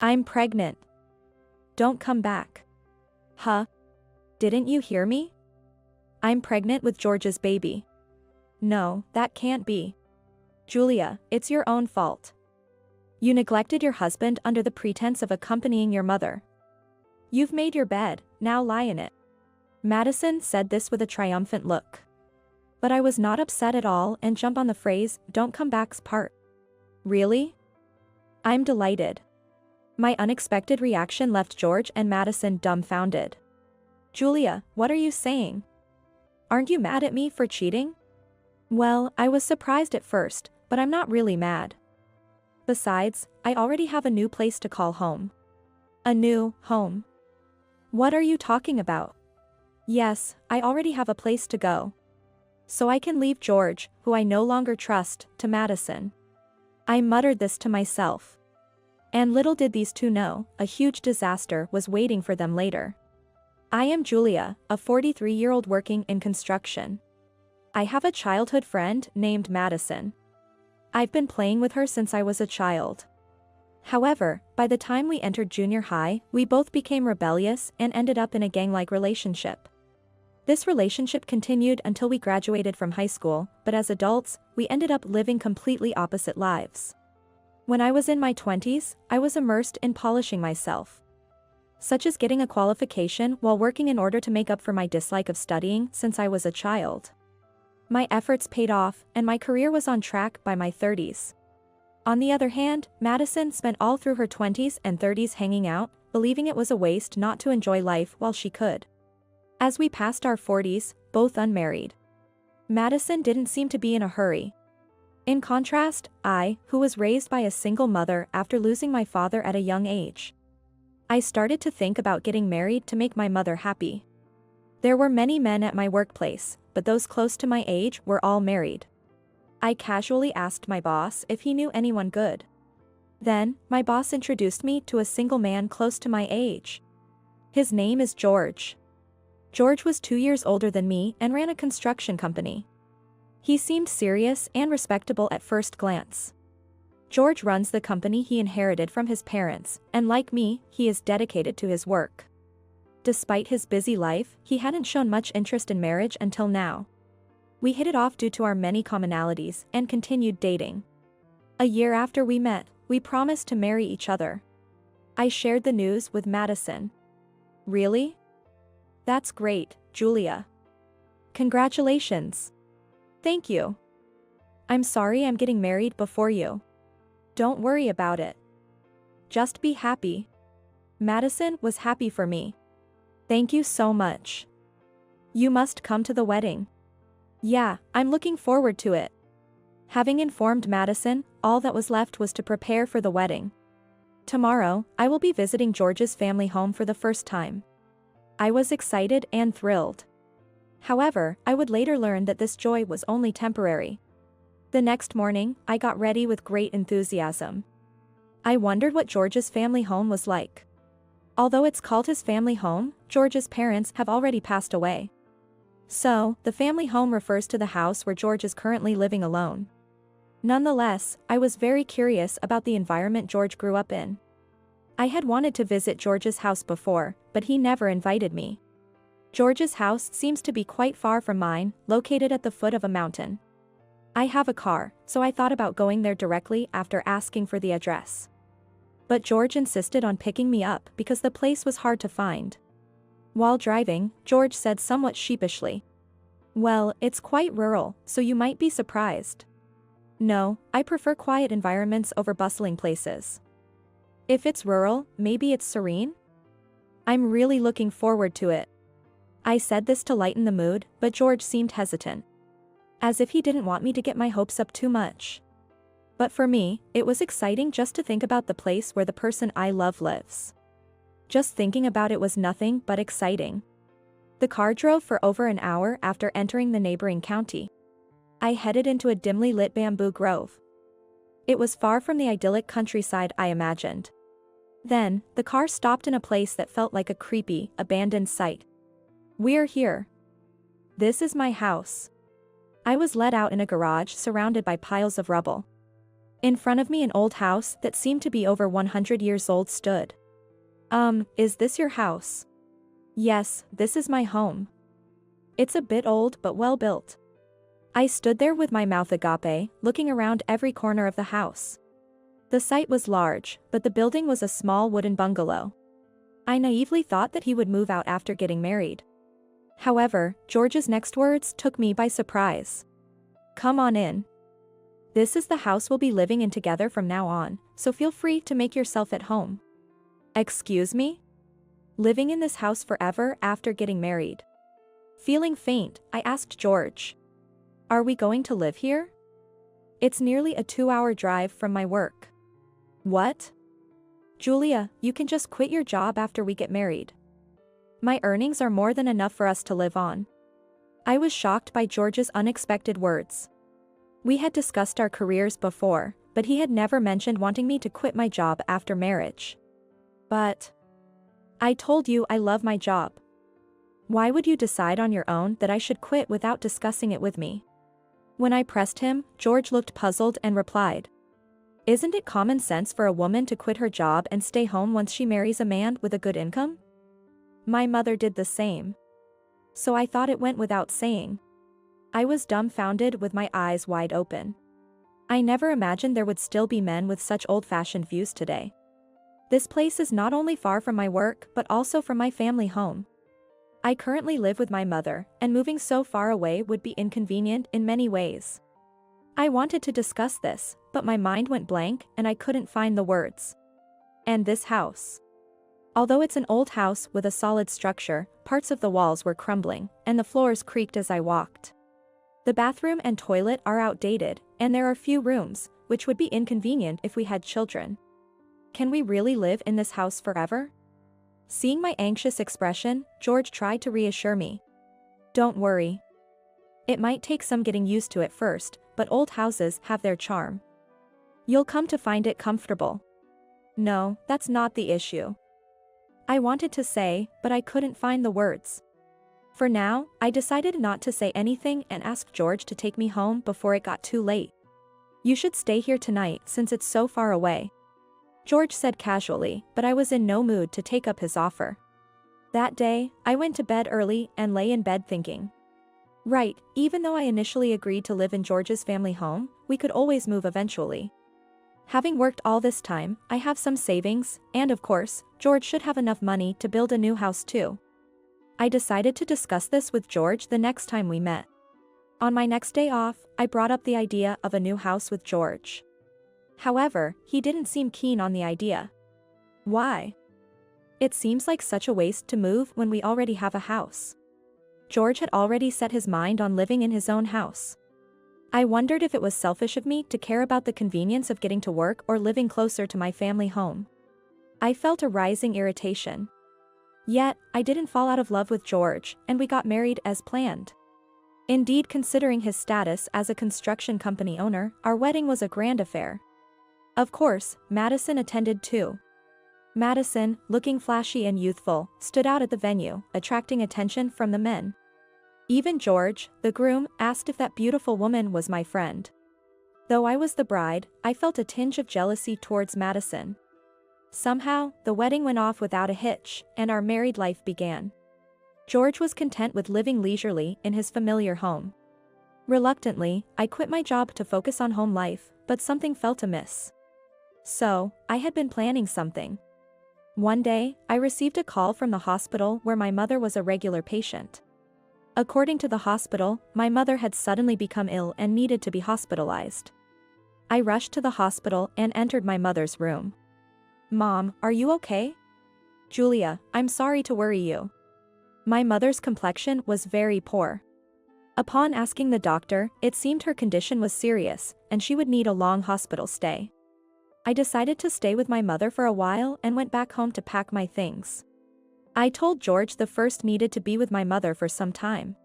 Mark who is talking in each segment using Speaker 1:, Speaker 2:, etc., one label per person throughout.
Speaker 1: I'm pregnant. Don't come back. Huh? Didn't you hear me? I'm pregnant with George's baby. No, that can't be. Julia, it's your own fault. You neglected your husband under the pretense of accompanying your mother. You've made your bed, now lie in it. Madison said this with a triumphant look. But I was not upset at all and jumped on the phrase, "Don't come back's" part. Really? I'm delighted. My unexpected reaction left George and Madison dumbfounded. Julia, what are you saying? Aren't you mad at me for cheating? Well, I was surprised at first, but I'm not really mad. Besides, I already have a new place to call home. A new home. What are you talking about? Yes, I already have a place to go. So I can leave George, who I no longer trust, to Madison. I muttered this to myself. And little did these two know, a huge disaster was waiting for them later. I am Julia, a 43-year-old working in construction. I have a childhood friend named Madison. I've been playing with her since I was a child. However, by the time we entered junior high, we both became rebellious and ended up in a gang-like relationship. This relationship continued until we graduated from high school, but as adults, we ended up living completely opposite lives. When I was in my 20s, I was immersed in polishing myself. Such as getting a qualification while working in order to make up for my dislike of studying since I was a child. My efforts paid off, and my career was on track by my 30s. On the other hand, Madison spent all through her 20s and 30s hanging out, believing it was a waste not to enjoy life while she could. As we passed our 40s, both unmarried. Madison didn't seem to be in a hurry. In contrast, I, who was raised by a single mother after losing my father at a young age. I started to think about getting married to make my mother happy. There were many men at my workplace, but those close to my age were all married. I casually asked my boss if he knew anyone good. Then, my boss introduced me to a single man close to my age. His name is George. George was 2 years older than me and ran a construction company. He seemed serious and respectable at first glance. George runs the company he inherited from his parents, and like me, he is dedicated to his work. Despite his busy life, he hadn't shown much interest in marriage until now. We hit it off due to our many commonalities and continued dating. A year after we met, we promised to marry each other. I shared the news with Madison. Really? That's great, Julia. Congratulations. Thank you. I'm sorry I'm getting married before you. Don't worry about it. Just be happy. Madison was happy for me. Thank you so much. You must come to the wedding. Yeah, I'm looking forward to it. Having informed Madison, all that was left was to prepare for the wedding. Tomorrow, I will be visiting George's family home for the first time. I was excited and thrilled. However, I would later learn that this joy was only temporary. The next morning, I got ready with great enthusiasm. I wondered what George's family home was like. Although it's called his family home, George's parents have already passed away. So, the family home refers to the house where George is currently living alone. Nonetheless, I was very curious about the environment George grew up in. I had wanted to visit George's house before, but he never invited me. George's house seems to be quite far from mine, located at the foot of a mountain. I have a car, so I thought about going there directly after asking for the address. But George insisted on picking me up because the place was hard to find. While driving, George said somewhat sheepishly, "Well, it's quite rural, so you might be surprised." No, I prefer quiet environments over bustling places. If it's rural, maybe it's serene? I'm really looking forward to it. I said this to lighten the mood, but George seemed hesitant. As if he didn't want me to get my hopes up too much. But for me, it was exciting just to think about the place where the person I love lives. Just thinking about it was nothing but exciting. The car drove for over an hour after entering the neighboring county. I headed into a dimly lit bamboo grove. It was far from the idyllic countryside I imagined. Then, the car stopped in a place that felt like a creepy, abandoned site. "We're here. This is my house." I was let out in a garage surrounded by piles of rubble. In front of me an old house that seemed to be over 100 years old stood. Is this your house? Yes, this is my home. It's a bit old but well built. I stood there with my mouth agape, looking around every corner of the house. The site was large, but the building was a small wooden bungalow. I naively thought that he would move out after getting married. However, George's next words took me by surprise. Come on in. This is the house we'll be living in together from now on, so feel free to make yourself at home. Excuse me? Living in this house forever after getting married? Feeling faint, I asked George. Are we going to live here? It's nearly a 2-hour drive from my work. What? Julia, you can just quit your job after we get married. My earnings are more than enough for us to live on. I was shocked by George's unexpected words. We had discussed our careers before, but he had never mentioned wanting me to quit my job after marriage. But I told you I love my job. Why would you decide on your own that I should quit without discussing it with me? When I pressed him, George looked puzzled and replied. Isn't it common sense for a woman to quit her job and stay home once she marries a man with a good income? My mother did the same. So I thought it went without saying. I was dumbfounded with my eyes wide open. I never imagined there would still be men with such old-fashioned views today. This place is not only far from my work but also from my family home. I currently live with my mother, and moving so far away would be inconvenient in many ways. I wanted to discuss this, but my mind went blank and I couldn't find the words. And this house. Although it's an old house with a solid structure, parts of the walls were crumbling, and the floors creaked as I walked. The bathroom and toilet are outdated, and there are few rooms, which would be inconvenient if we had children. Can we really live in this house forever? Seeing my anxious expression, George tried to reassure me. Don't worry. It might take some getting used to at first, but old houses have their charm. You'll come to find it comfortable. No, that's not the issue. I wanted to say, but I couldn't find the words. For now, I decided not to say anything and asked George to take me home before it got too late. You should stay here tonight since it's so far away. George said casually, but I was in no mood to take up his offer. That day, I went to bed early and lay in bed thinking. Right, even though I initially agreed to live in George's family home, we could always move eventually. Having worked all this time, I have some savings, and of course, George should have enough money to build a new house too. I decided to discuss this with George the next time we met. On my next day off, I brought up the idea of a new house with George. However, he didn't seem keen on the idea. Why? It seems like such a waste to move when we already have a house. George had already set his mind on living in his own house. I wondered if it was selfish of me to care about the convenience of getting to work or living closer to my family home. I felt a rising irritation. Yet, I didn't fall out of love with George, and we got married as planned. Indeed, considering his status as a construction company owner, our wedding was a grand affair. Of course, Madison attended too. Madison, looking flashy and youthful, stood out at the venue, attracting attention from the men. Even George, the groom, asked if that beautiful woman was my friend. Though I was the bride, I felt a tinge of jealousy towards Madison. Somehow, the wedding went off without a hitch, and our married life began. George was content with living leisurely in his familiar home. Reluctantly, I quit my job to focus on home life, but something felt amiss. So, I had been planning something. One day, I received a call from the hospital where my mother was a regular patient. According to the hospital, my mother had suddenly become ill and needed to be hospitalized. I rushed to the hospital and entered my mother's room. Mom, are you okay? Julia, I'm sorry to worry you. My mother's complexion was very poor. Upon asking the doctor, it seemed her condition was serious, and she would need a long hospital stay. I decided to stay with my mother for a while and went back home to pack my things. I told George the first needed to be with my mother for some time.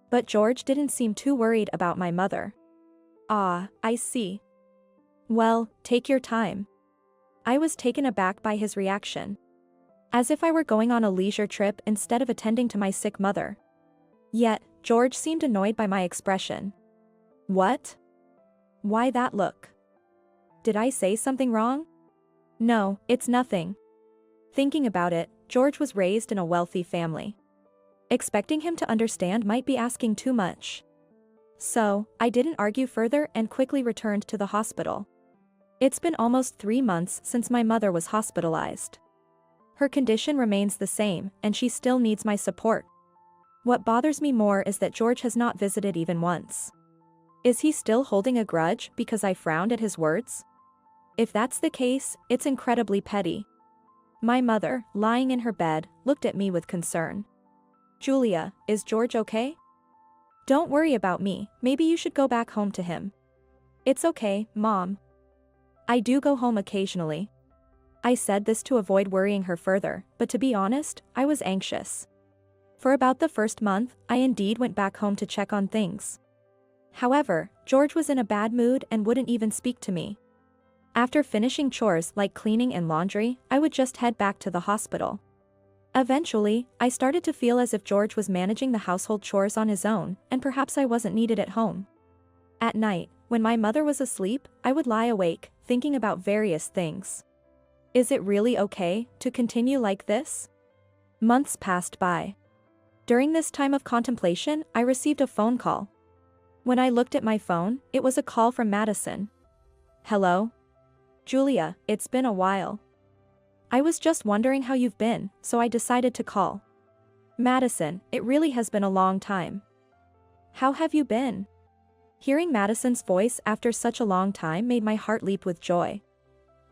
Speaker 1: But George didn't seem too worried about my mother. Ah, I see. Well, take your time. I was taken aback by his reaction. As if I were going on a leisure trip instead of attending to my sick mother. Yet, George seemed annoyed by my expression. What? Why that look? Did I say something wrong? No, it's nothing. Thinking about it, George was raised in a wealthy family. Expecting him to understand might be asking too much. So, I didn't argue further and quickly returned to the hospital. It's been almost 3 months since my mother was hospitalized. Her condition remains the same, and she still needs my support. What bothers me more is that George has not visited even once. Is he still holding a grudge because I frowned at his words? If that's the case, it's incredibly petty. My mother, lying in her bed, looked at me with concern. Julia, is George okay? Don't worry about me, maybe you should go back home to him. It's okay, Mom. I do go home occasionally. I said this to avoid worrying her further, but to be honest, I was anxious. For about the first month, I indeed went back home to check on things. However, George was in a bad mood and wouldn't even speak to me. After finishing chores like cleaning and laundry, I would just head back to the hospital. Eventually, I started to feel as if George was managing the household chores on his own, and perhaps I wasn't needed at home. At night, when my mother was asleep, I would lie awake, thinking about various things. Is it really okay to continue like this? Months passed by. During this time of contemplation, I received a phone call. When I looked at my phone, it was a call from Madison. Hello? Julia, it's been a while. I was just wondering how you've been, so I decided to call. Madison, it really has been a long time. How have you been? Hearing Madison's voice after such a long time made my heart leap with joy.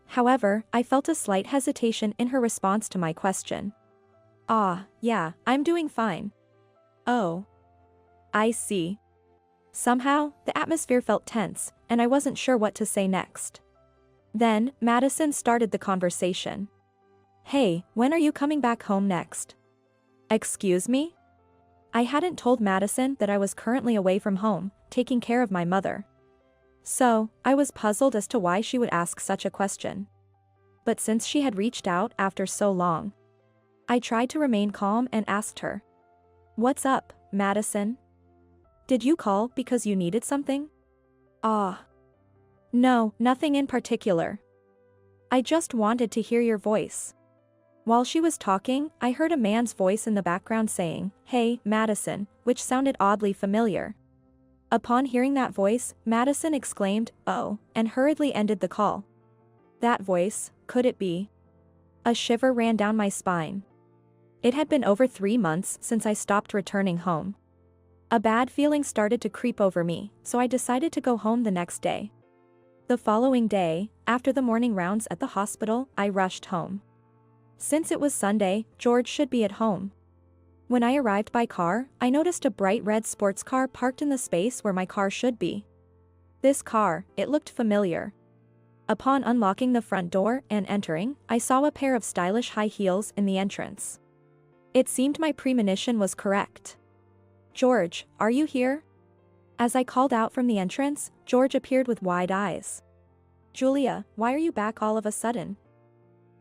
Speaker 1: However, I felt a slight hesitation in her response to my question. Yeah, I'm doing fine. Oh. I see. Somehow, the atmosphere felt tense, and I wasn't sure what to say next. Then, Madison started the conversation. Hey, when are you coming back home next? Excuse me? I hadn't told Madison that I was currently away from home, taking care of my mother. So, I was puzzled as to why she would ask such a question. But since she had reached out after so long, I tried to remain calm and asked her. What's up, Madison? Did you call because you needed something? No, nothing in particular. I just wanted to hear your voice. While she was talking, I heard a man's voice in the background saying, Hey, Madison, which sounded oddly familiar. Upon hearing that voice, Madison exclaimed, Oh, and hurriedly ended the call. That voice, could it be? A shiver ran down my spine. It had been over 3 months since I stopped returning home. A bad feeling started to creep over me, so I decided to go home the next day. The following day, after the morning rounds at the hospital, I rushed home. Since it was Sunday, George should be at home. When I arrived by car, I noticed a bright red sports car parked in the space where my car should be. This car, it looked familiar. Upon unlocking the front door and entering, I saw a pair of stylish high heels in the entrance. It seemed my premonition was correct. George, are you here? As I called out from the entrance, George appeared with wide eyes. Julia, why are you back all of a sudden?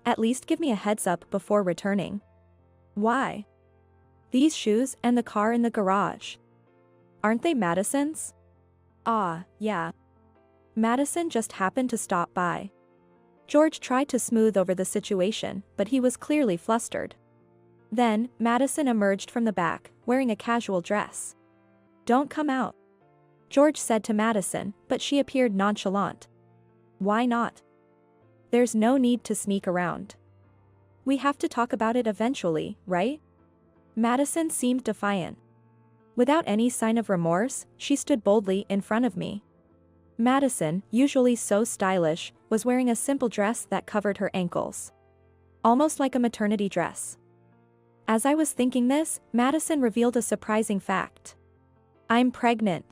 Speaker 1: At least give me a heads up before returning. Why? These shoes and the car in the garage. Aren't they Madison's? Yeah. Madison just happened to stop by. George tried to smooth over the situation, but he was clearly flustered. Then, Madison emerged from the back, wearing a casual dress. Don't come out, George said to Madison, but she appeared nonchalant. Why not? There's no need to sneak around. We have to talk about it eventually, right? Madison seemed defiant. Without any sign of remorse, she stood boldly in front of me. Madison, usually so stylish, was wearing a simple dress that covered her ankles. Almost like a maternity dress. As I was thinking this, Madison revealed a surprising fact. I'm pregnant.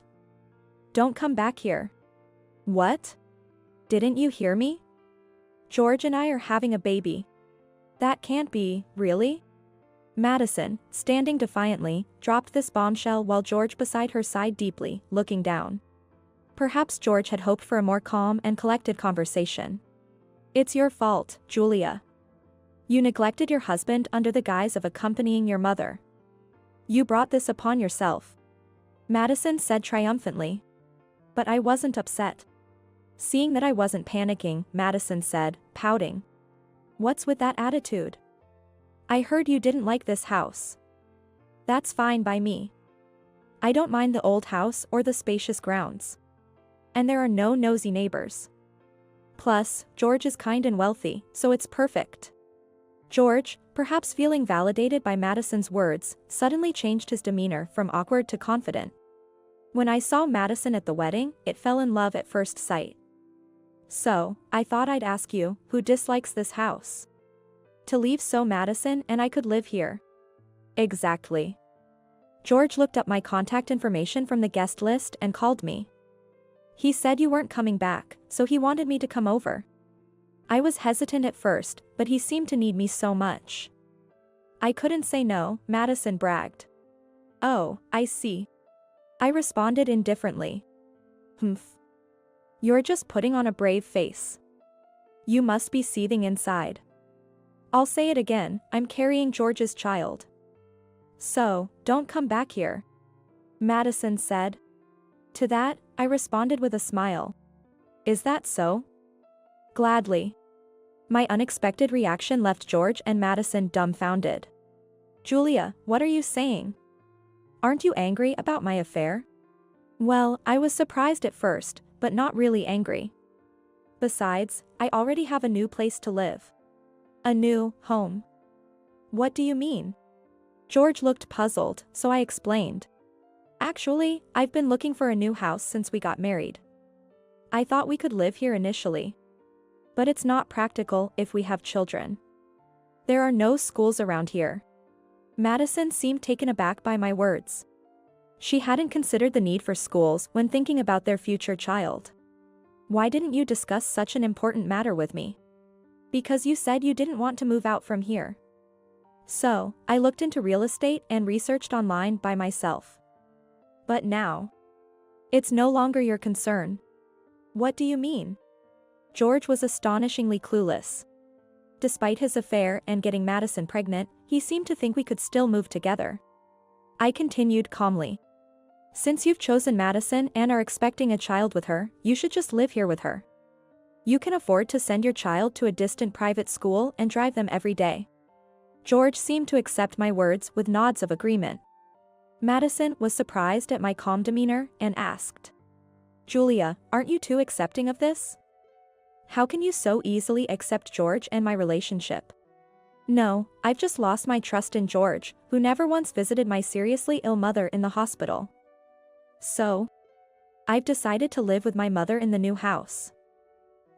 Speaker 1: Don't come back here. What? Didn't you hear me? George and I are having a baby. That can't be, really? Madison, standing defiantly, dropped this bombshell while George beside her sighed deeply, looking down. Perhaps George had hoped for a more calm and collected conversation. It's your fault, Julia. You neglected your husband under the guise of accompanying your mother. You brought this upon yourself. Madison said triumphantly. But I wasn't upset. Seeing that I wasn't panicking, Madison said, pouting. What's with that attitude? I heard you didn't like this house. That's fine by me. I don't mind the old house or the spacious grounds. And there are no nosy neighbors. Plus, George is kind and wealthy, so it's perfect. George, perhaps feeling validated by Madison's words, suddenly changed his demeanor from awkward to confident. When I saw Madison at the wedding, it fell in love at first sight. So, I thought I'd ask you, who dislikes this house? To leave so Madison and I could live here. Exactly. George looked up my contact information from the guest list and called me. He said you weren't coming back, so he wanted me to come over. I was hesitant at first, but he seemed to need me so much. I couldn't say no, Madison bragged. Oh, I see. I responded indifferently. Humph. You're just putting on a brave face. You must be seething inside. I'll say it again, I'm carrying George's child. So, don't come back here. Madison said. To that, I responded with a smile. Is that so? Gladly. My unexpected reaction left George and Madison dumbfounded. Julia, what are you saying? Aren't you angry about my affair? Well, I was surprised at first, but not really angry. Besides, I already have a new place to live. A new home. What do you mean? George looked puzzled, so I explained. Actually, I've been looking for a new house since we got married. I thought we could live here initially. But it's not practical if we have children. There are no schools around here. Madison seemed taken aback by my words. She hadn't considered the need for schools when thinking about their future child. Why didn't you discuss such an important matter with me? Because you said you didn't want to move out from here. So, I looked into real estate and researched online by myself. But now, it's no longer your concern. What do you mean? George was astonishingly clueless. Despite his affair and getting Madison pregnant, he seemed to think we could still move together. I continued calmly. Since you've chosen Madison and are expecting a child with her, you should just live here with her. You can afford to send your child to a distant private school and drive them every day. George seemed to accept my words with nods of agreement. Madison was surprised at my calm demeanor and asked, Julia, aren't you too accepting of this? How can you so easily accept George and my relationship? No, I've just lost my trust in George, who never once visited my seriously ill mother in the hospital. So, I've decided to live with my mother in the new house.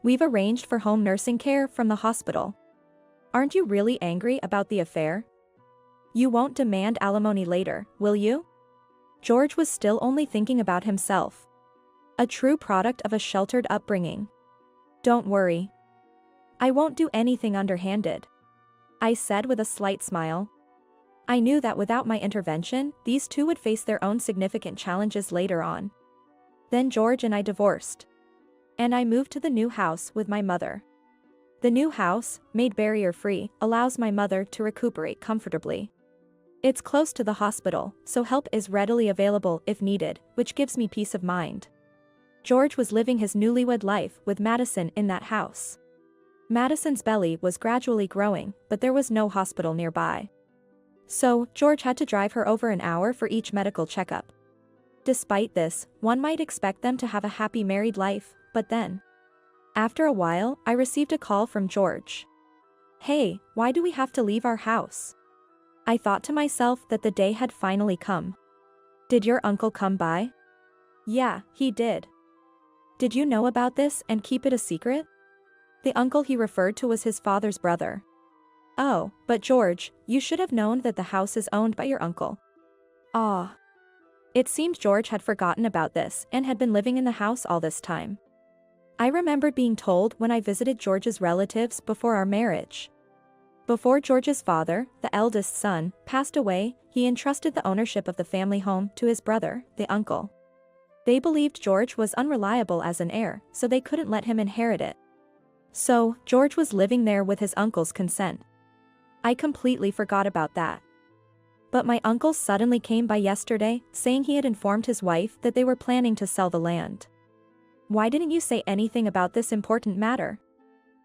Speaker 1: We've arranged for home nursing care from the hospital. Aren't you really angry about the affair? You won't demand alimony later, will you? George was still only thinking about himself. A true product of a sheltered upbringing. Don't worry. I won't do anything underhanded. I said with a slight smile. I knew that without my intervention, these two would face their own significant challenges later on. Then George and I divorced. And I moved to the new house with my mother. The new house, made barrier-free, allows my mother to recuperate comfortably. It's close to the hospital, so help is readily available if needed, which gives me peace of mind. George was living his newlywed life with Madison in that house. Madison's belly was gradually growing, but there was no hospital nearby. So, George had to drive her over an hour for each medical checkup. Despite this, one might expect them to have a happy married life, but then, after a while, I received a call from George. Hey, why do we have to leave our house? I thought to myself that the day had finally come. Did your uncle come by? Yeah, he did. Did you know about this and keep it a secret? The uncle he referred to was his father's brother. Oh, but George, you should have known that the house is owned by your uncle. Ah. It seemed George had forgotten about this and had been living in the house all this time. I remembered being told when I visited George's relatives before our marriage. Before George's father, the eldest son, passed away, he entrusted the ownership of the family home to his brother, the uncle. They believed George was unreliable as an heir, so they couldn't let him inherit it. So, George was living there with his uncle's consent. I completely forgot about that. But my uncle suddenly came by yesterday, saying he had informed his wife that they were planning to sell the land. Why didn't you say anything about this important matter?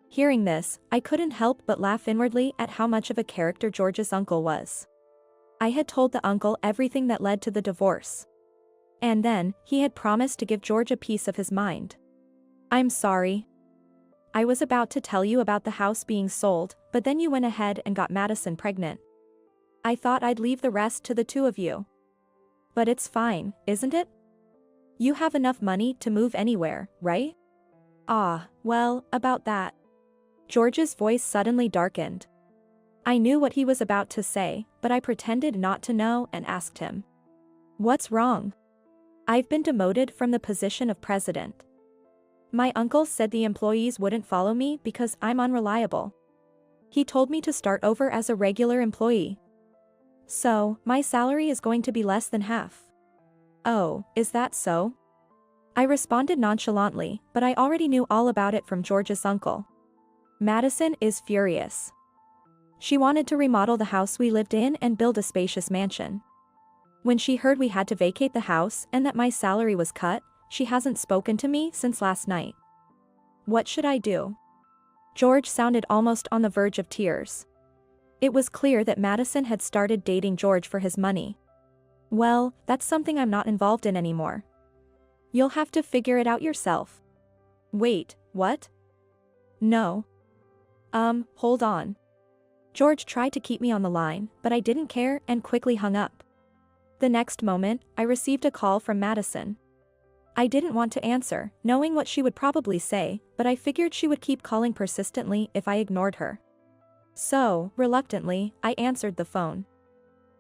Speaker 1: Hearing this, I couldn't help but laugh inwardly at how much of a character George's uncle was. I had told the uncle everything that led to the divorce. And then, he had promised to give George a piece of his mind. I'm sorry. I was about to tell you about the house being sold, but then you went ahead and got Madison pregnant. I thought I'd leave the rest to the two of you. But it's fine, isn't it? You have enough money to move anywhere, right? Ah, well, about that. George's voice suddenly darkened. I knew what he was about to say, but I pretended not to know and asked him. What's wrong? I've been demoted from the position of president. My uncle said the employees wouldn't follow me because I'm unreliable. He told me to start over as a regular employee. So, my salary is going to be less than half. Oh, is that so? I responded nonchalantly, but I already knew all about it from George's uncle. Madison is furious. She wanted to remodel the house we lived in and build a spacious mansion. When she heard we had to vacate the house and that my salary was cut, she hasn't spoken to me since last night. What should I do? George sounded almost on the verge of tears. It was clear that Madison had started dating George for his money. Well, that's something I'm not involved in anymore. You'll have to figure it out yourself. Wait, what? No. Hold on. George tried to keep me on the line, but I didn't care and quickly hung up. The next moment, I received a call from Madison. I didn't want to answer, knowing what she would probably say, but I figured she would keep calling persistently if I ignored her. So, reluctantly, I answered the phone.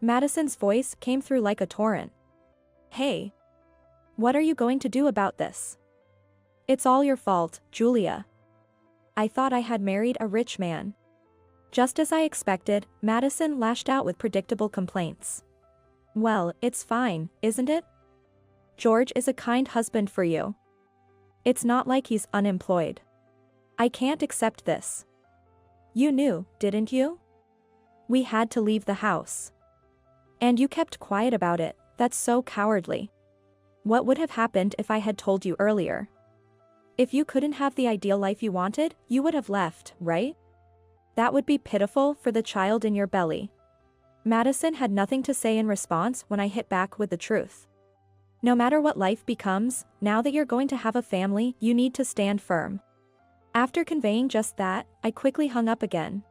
Speaker 1: Madison's voice came through like a torrent. Hey. What are you going to do about this? It's all your fault, Julia. I thought I had married a rich man. Just as I expected, Madison lashed out with predictable complaints. Well, it's fine, isn't it? George is a kind husband for you. It's not like he's unemployed. I can't accept this. You knew, didn't you? We had to leave the house. And you kept quiet about it. That's so cowardly. What would have happened if I had told you earlier? If you couldn't have the ideal life you wanted, you would have left, right? That would be pitiful for the child in your belly. Madison had nothing to say in response when I hit back with the truth. No matter what life becomes, now that you're going to have a family, you need to stand firm. After conveying just that, I quickly hung up again.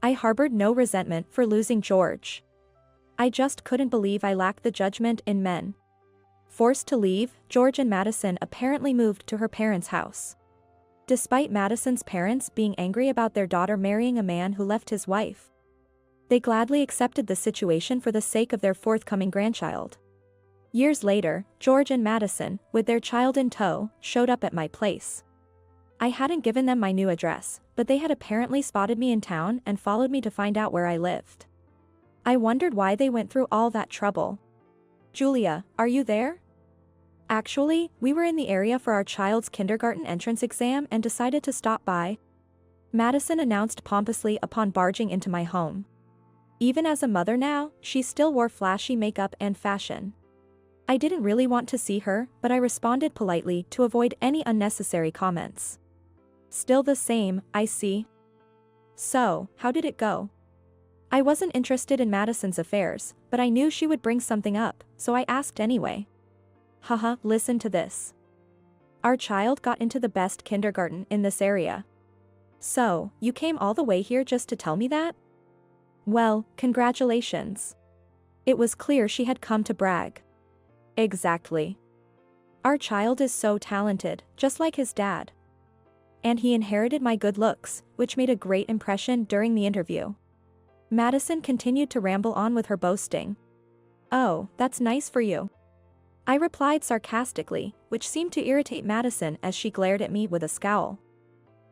Speaker 1: I harbored no resentment for losing George. I just couldn't believe I lacked the judgment in men. Forced to leave, George and Madison apparently moved to her parents' house. Despite Madison's parents being angry about their daughter marrying a man who left his wife, they gladly accepted the situation for the sake of their forthcoming grandchild. Years later, George and Madison, with their child in tow, showed up at my place. I hadn't given them my new address, but they had apparently spotted me in town and followed me to find out where I lived. I wondered why they went through all that trouble. Julia, are you there? Actually, we were in the area for our child's kindergarten entrance exam and decided to stop by, Madison announced pompously upon barging into my home. Even as a mother now, she still wore flashy makeup and fashion. I didn't really want to see her, but I responded politely to avoid any unnecessary comments. Still the same, I see. So, how did it go? I wasn't interested in Madison's affairs, but I knew she would bring something up, so I asked anyway. Haha, listen to this. Our child got into the best kindergarten in this area. So, you came all the way here just to tell me that? Well, congratulations. It was clear she had come to brag. Exactly. Our child is so talented, just like his dad. And he inherited my good looks, which made a great impression during the interview. Madison continued to ramble on with her boasting. Oh, that's nice for you. I replied sarcastically, which seemed to irritate Madison as she glared at me with a scowl.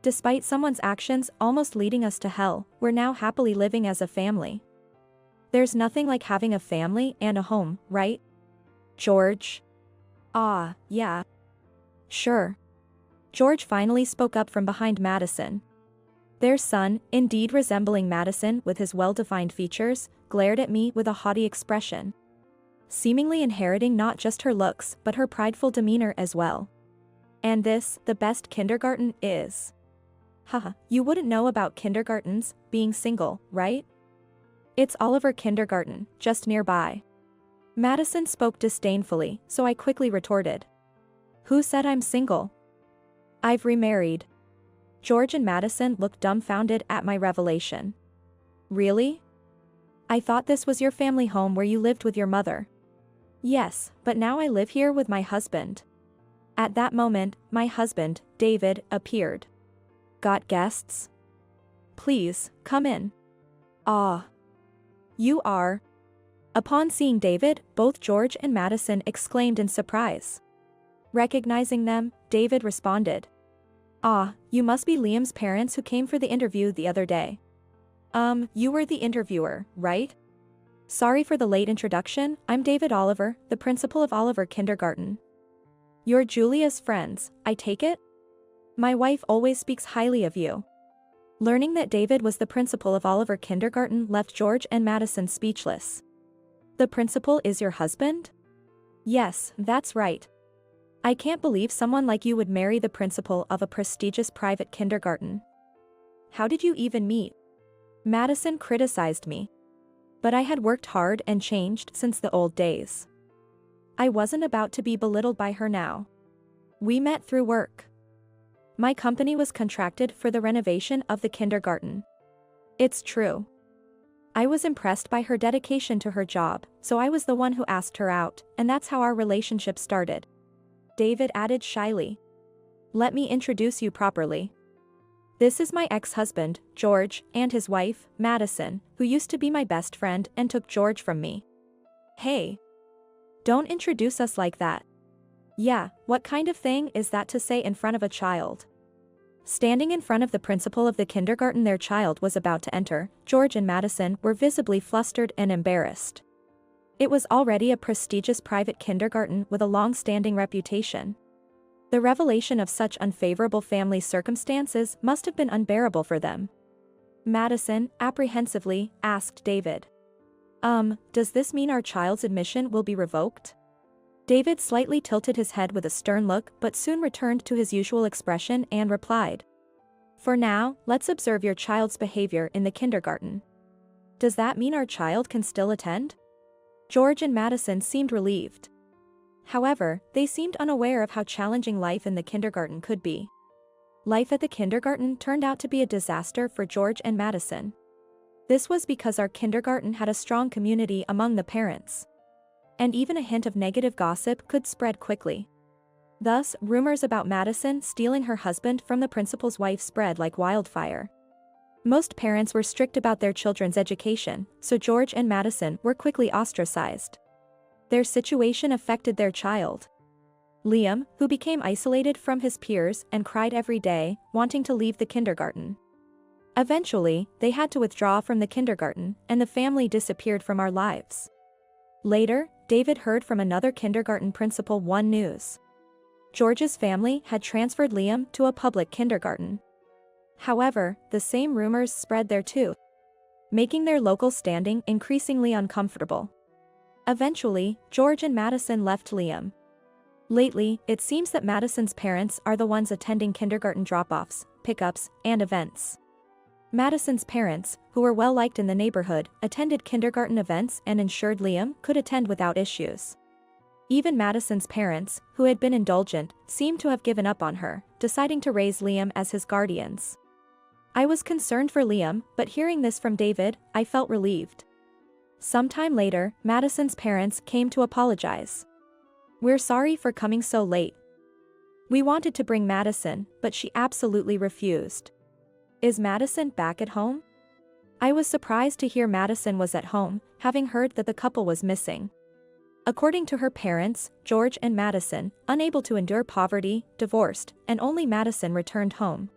Speaker 1: Despite someone's actions almost leading us to hell, we're now happily living as a family. There's nothing like having a family and a home, right? George? Ah, yeah. Sure. George finally spoke up from behind Madison. Their son, indeed resembling Madison with his well-defined features, glared at me with a haughty expression, seemingly inheriting not just her looks but her prideful demeanor as well. And this, the best kindergarten, is. Haha, you wouldn't know about kindergartens being single, right? It's Oliver Kindergarten, just nearby. Madison spoke disdainfully, so I quickly retorted. Who said I'm single? I've remarried. George and Madison looked dumbfounded at my revelation. Really? I thought this was your family home where you lived with your mother. Yes, but now I live here with my husband. At that moment, my husband, David, appeared. Got guests? Please, come in. Ah. You are. Upon seeing David, both George and Madison exclaimed in surprise. Recognizing them, David responded. Ah, you must be Liam's parents who came for the interview the other day. You were the interviewer, right? Sorry for the late introduction, I'm David Oliver, the principal of Oliver Kindergarten. You're Julia's friends, I take it? My wife always speaks highly of you. Learning that David was the principal of Oliver Kindergarten left George and Madison speechless. The principal is your husband? Yes, that's right. I can't believe someone like you would marry the principal of a prestigious private kindergarten. How did you even meet? Madison criticized me. But I had worked hard and changed since the old days. I wasn't about to be belittled by her now. We met through work. My company was contracted for the renovation of the kindergarten. It's true. I was impressed by her dedication to her job, so I was the one who asked her out, and that's how our relationship started. David added shyly. Let me introduce you properly. This is my ex-husband, George, and his wife, Madison, who used to be my best friend and took George from me. Hey. Don't introduce us like that. Yeah, what kind of thing is that to say in front of a child? Standing in front of the principal of the kindergarten their child was about to enter, George and Madison were visibly flustered and embarrassed. It was already a prestigious private kindergarten with a long-standing reputation. The revelation of such unfavorable family circumstances must have been unbearable for them. Madison, apprehensively, asked David. Does this mean our child's admission will be revoked? David slightly tilted his head with a stern look but soon returned to his usual expression and replied. For now, let's observe your child's behavior in the kindergarten. Does that mean our child can still attend? George and Madison seemed relieved. However, they seemed unaware of how challenging life in the kindergarten could be. Life at the kindergarten turned out to be a disaster for George and Madison. This was because our kindergarten had a strong community among the parents. And even a hint of negative gossip could spread quickly. Thus, rumors about Madison stealing her husband from the principal's wife spread like wildfire. Most parents were strict about their children's education, so George and Madison were quickly ostracized. Their situation affected their child. Liam, who became isolated from his peers and cried every day, wanting to leave the kindergarten. Eventually, they had to withdraw from the kindergarten, and the family disappeared from our lives. Later, David heard from another kindergarten principal one news. George's family had transferred Liam to a public kindergarten. However, the same rumors spread there too, making their local standing increasingly uncomfortable. Eventually, George and Madison left Liam. Lately, it seems that Madison's parents are the ones attending kindergarten drop-offs, pickups, and events. Madison's parents, who were well-liked in the neighborhood, attended kindergarten events and ensured Liam could attend without issues. Even Madison's parents, who had been indulgent, seemed to have given up on her, deciding to raise Liam as his guardians. I was concerned for Liam, but hearing this from David, I felt relieved. Sometime later, Madison's parents came to apologize. We're sorry for coming so late. We wanted to bring Madison, but she absolutely refused. Is Madison back at home? I was surprised to hear Madison was at home, having heard that the couple was missing. According to her parents, George and Madison, unable to endure poverty, divorced, and only Madison returned home.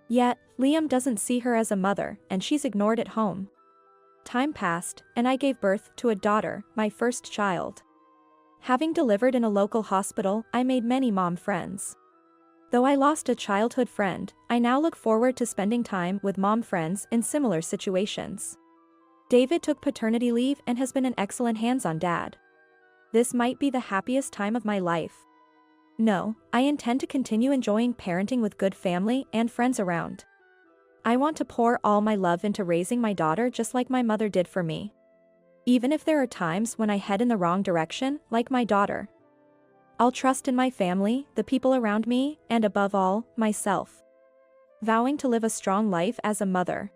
Speaker 1: Yet, Liam doesn't see her as a mother, and she's ignored at home. Time passed, and I gave birth to a daughter, my first child. Having delivered in a local hospital, I made many mom friends. Though I lost a childhood friend, I now look forward to spending time with mom friends in similar situations. David took paternity leave and has been an excellent hands-on dad. This might be the happiest time of my life. No, I intend to continue enjoying parenting with good family and friends around. I want to pour all my love into raising my daughter just like my mother did for me. Even if there are times when I head in the wrong direction, like my daughter. I'll trust in my family, the people around me, and above all, myself. Vowing to live a strong life as a mother.